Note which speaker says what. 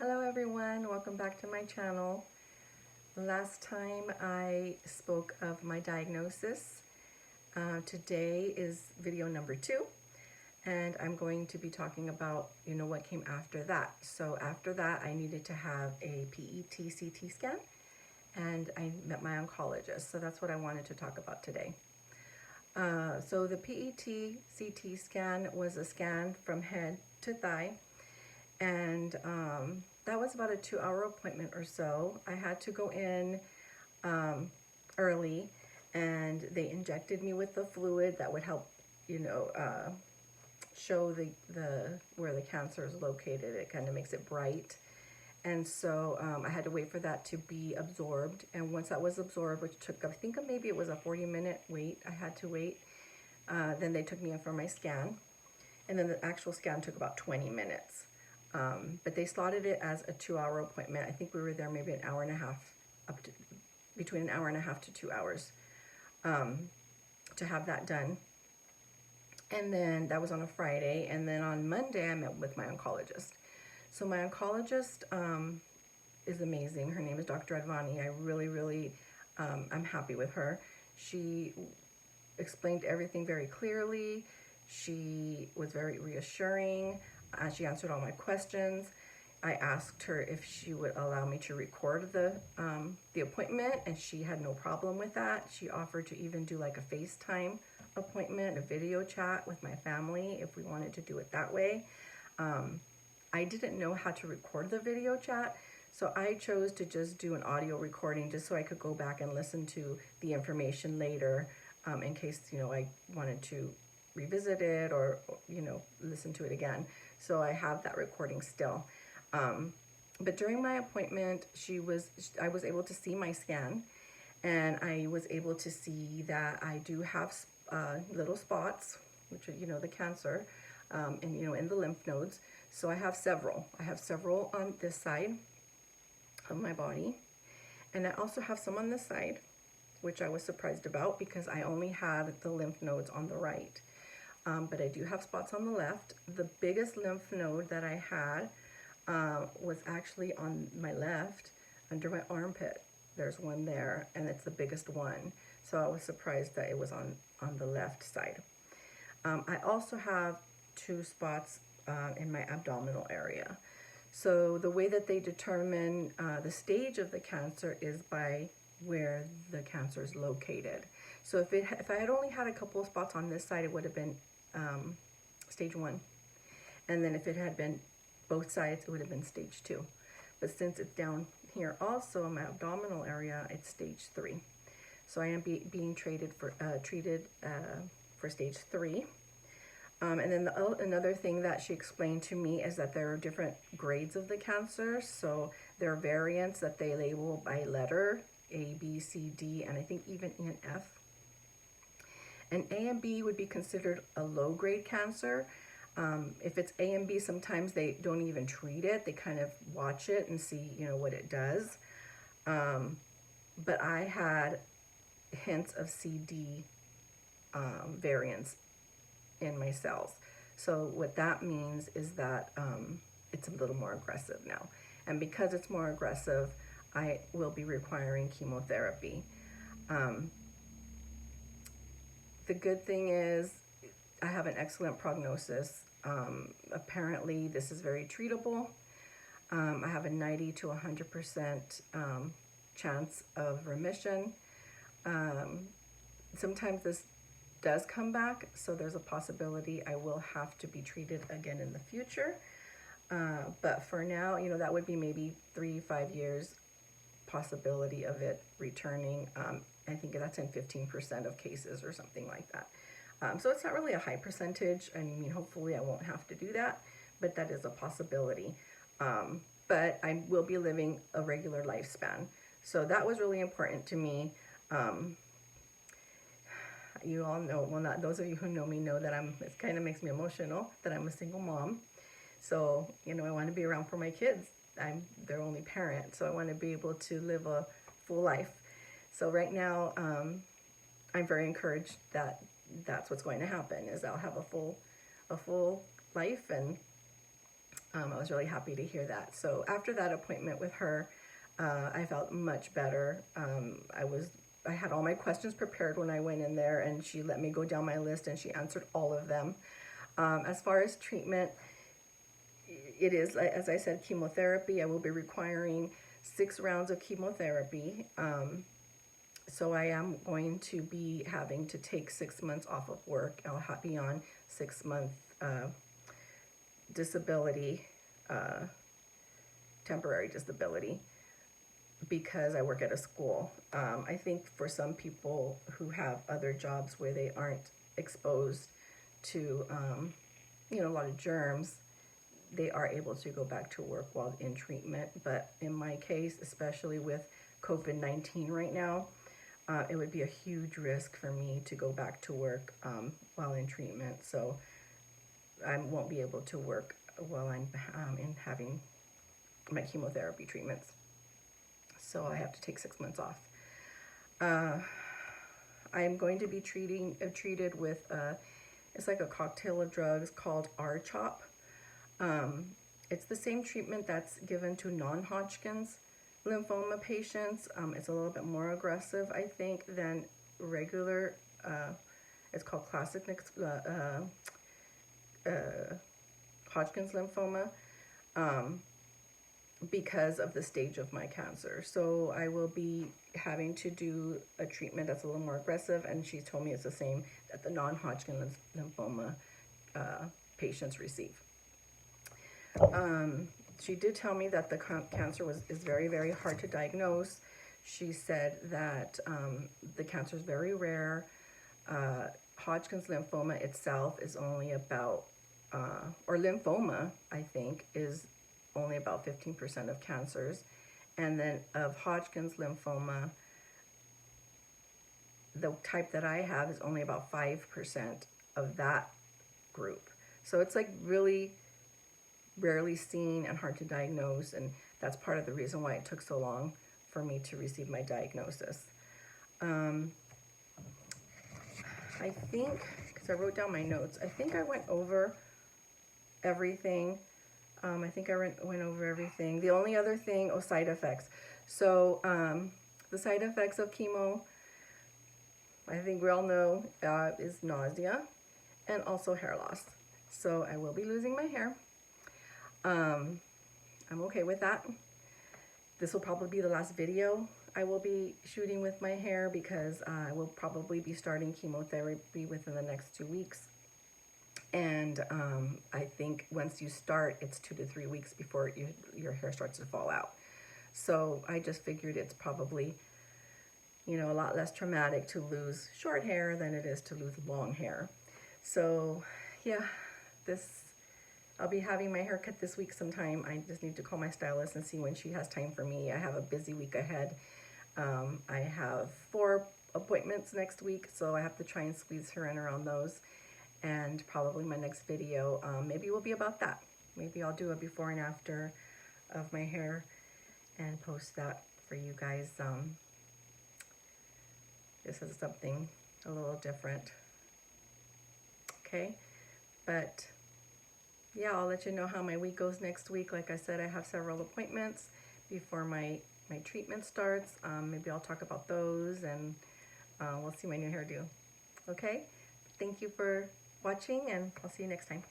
Speaker 1: Hello everyone, welcome back to my channel. Last time I spoke of my diagnosis. Today is video number 2, and I'm going to be talking about, what came after that. So after that, I needed to have a PET CT scan, and I met my oncologist. So that's what I wanted to talk about today. So the PET CT scan was a scan from head to thigh, and that was about a 2-hour appointment or so. I had to go in early, and they injected me with the fluid that would help, show where the cancer is located. It kind of makes it bright. And so I had to wait for that to be absorbed. And once that was absorbed, which took, I think maybe it was a 40-minute wait, I had to wait. Then they took me in for my scan. And then the actual scan took about 20 minutes. But they slotted it as a 2-hour appointment. I think we were there maybe an hour and a half, between an hour and a half to 2 hours, to have that done. And then that was on a Friday. And then on Monday, I met with my oncologist. So my oncologist is amazing. Her name is Dr. Advani. I really, I'm happy with her. She explained everything very clearly. She was very reassuring. She answered all my questions. I asked her if she would allow me to record the appointment, and she had no problem with that. She offered to even do like a FaceTime appointment, a video chat with my family if we wanted to do it that way. I didn't know how to record the video chat, so I chose to just do an audio recording just so I could go back and listen to the information later, in case, I wanted to revisit it or, listen to it again. So I have that recording still. But during my appointment, I was able to see my scan, and I was able to see that I do have little spots, which are, the cancer, and, in the lymph nodes. So I have several. I have several on this side of my body, and I also have some on this side, which I was surprised about because I only had the lymph nodes on the right. But I do have spots on the left. The biggest lymph node that I had was actually on my left, under my armpit. There's one there, and it's the biggest one. So I was surprised that it was on the left side. I also have 2 spots in my abdominal area. So the way that they determine the stage of the cancer is by where the cancer is located. So if I had only had a couple of spots on this side, it would have been stage 1. And then if it had been both sides, it would have been stage 2. But since it's down here also in my abdominal area, it's stage 3. So I am being treated for stage 3. And then another thing that she explained to me is that there are different grades of the cancer. So there are variants that they label by letter, A, B, C, D, and I think even E and F. And A and B would be considered a low-grade cancer. If it's A and B, sometimes they don't even treat it. They kind of watch it and see, what it does. But I had hints of CD variants in my cells. So what that means is that it's a little more aggressive now. And because it's more aggressive, I will be requiring chemotherapy. The good thing is I have an excellent prognosis. Apparently this is very treatable. I have a 90 to 100% chance of remission. Sometimes this does come back, so there's a possibility I will have to be treated again in the future. But for now, that would be maybe 3-5 years possibility of it returning. I think that's in 15% of cases or something like that. So it's not really a high percentage. I mean, hopefully I won't have to do that, but that is a possibility. But I will be living a regular lifespan. So that was really important to me. You all know, well, not those of you who know me know that it kind of makes me emotional that I'm a single mom. So, I want to be around for my kids. I'm their only parent, so I want to be able to live a full life. So right now, I'm very encouraged that that's what's going to happen, is I'll have a full life, and I was really happy to hear that. So after that appointment with her, I felt much better. I had all my questions prepared when I went in there, and she let me go down my list, and she answered all of them. As far as treatment, it is, as I said, chemotherapy. I will be requiring 6 rounds of chemotherapy. So I am going to be having to take 6 months off of work. I'll be on 6-month disability, temporary disability, because I work at a school. I think for some people who have other jobs where they aren't exposed to, a lot of germs, they are able to go back to work while in treatment. But in my case, especially with COVID-19 right now, it would be a huge risk for me to go back to work while in treatment. So I won't be able to work while I'm having my chemotherapy treatments. So I have to take 6 months off. I'm going to be treated with, it's like a cocktail of drugs called R-CHOP. It's the same treatment that's given to non-Hodgkin's lymphoma patients. It's a little bit more aggressive, I think, than regular, it's called classic Hodgkin's lymphoma, because of the stage of my cancer. So I will be having to do a treatment that's a little more aggressive, and she told me it's the same that the non-Hodgkin lymphoma patients receive. She did tell me that the cancer is very, very hard to diagnose. She said that the cancer is very rare. Hodgkin's lymphoma itself is only about, or lymphoma, I think, is only about 15% of cancers. And then of Hodgkin's lymphoma, the type that I have is only about 5% of that group. So it's like really rarely seen and hard to diagnose, and that's part of the reason why it took so long for me to receive my diagnosis. I think, because I wrote down my notes, I think I went over everything. The only other thing, side effects. So the side effects of chemo, I think we all know, is nausea and also hair loss. So I will be losing my hair. I'm okay with that. This will probably be the last video I will be shooting with my hair, because I will probably be starting chemotherapy within the next 2 weeks. And I think once you start, it's 2 to 3 weeks before your hair starts to fall out. So I just figured it's probably, a lot less traumatic to lose short hair than it is to lose long hair. So yeah, I'll be having my hair cut this week sometime. I just need to call my stylist and see when she has time for me. I have a busy week ahead. I have 4 appointments next week, so I have to try and squeeze her in around those. And probably my next video, maybe will be about that. Maybe I'll do a before and after of my hair and post that for you guys. This is something a little different. Okay, but yeah, I'll let you know how my week goes next week. Like I said, I have several appointments before my treatment starts. Maybe I'll talk about those, and we'll see my new hairdo. Okay, thank you for watching, and I'll see you next time.